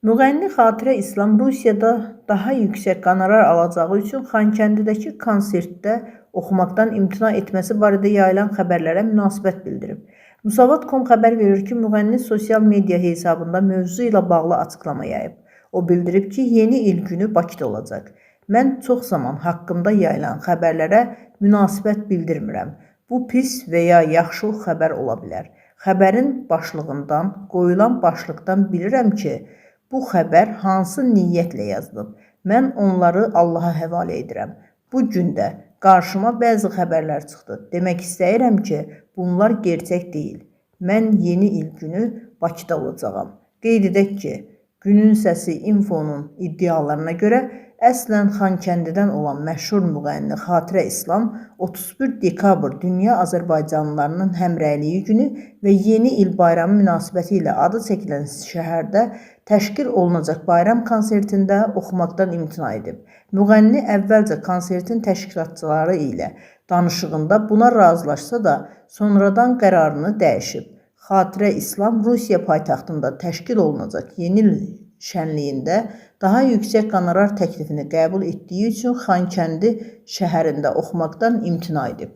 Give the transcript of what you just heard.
Müğənni Xatirə İslam Rusiyada daha yüksək qonorar alacağı üçün Xankəndidəki konsertdə oxumaqdan imtina etməsi barədə yayılan xəbərlərə münasibət bildirib. Musavat.com xəbər verir ki, müğənni sosial media hesabında mövzu ilə bağlı açıqlama yayıb. O bildirib ki, yeni il günü Bakıda olacaq. Mən çox zaman haqqımda yayılan xəbərlərə münasibət bildirmirəm. Bu pis və ya yaxşı xəbər ola bilər. Xəbərin başlığından, qoyulan başlıqdan bilirəm ki, bu xəbər hansı niyyətlə yazılıb. Mən onları Allaha həvalə edirəm. Bu gün də qarşıma bəzi xəbərlər çıxdı. Demək istəyirəm ki, bunlar gerçək deyil. Mən yeni il günü Bakıda olacağam. Qeyd edək ki, Günün Səsi İnfonun iddialarına görə əslən Xankəndidən olan məşhur müğənni Xatirə İslam 31 dekabr Dünya Azərbaycanlılarının Həmrəyliyi günü və Yeni il bayramı münasibəti ilə adı çəkilən şəhərdə təşkil olunacaq bayram konsertində oxumaqdan imtina edib. Müğənni əvvəlcə konsertin təşkilatçıları ilə danışığında buna razılaşsa da sonradan qərarını dəyişib. Xatirə İslam Rusiya paytaxtında təşkil olunacaq yeni il şənliyində daha yüksək qonorar təklifini qəbul etdiyi üçün Xankəndi şəhərində oxumaqdan imtina edib.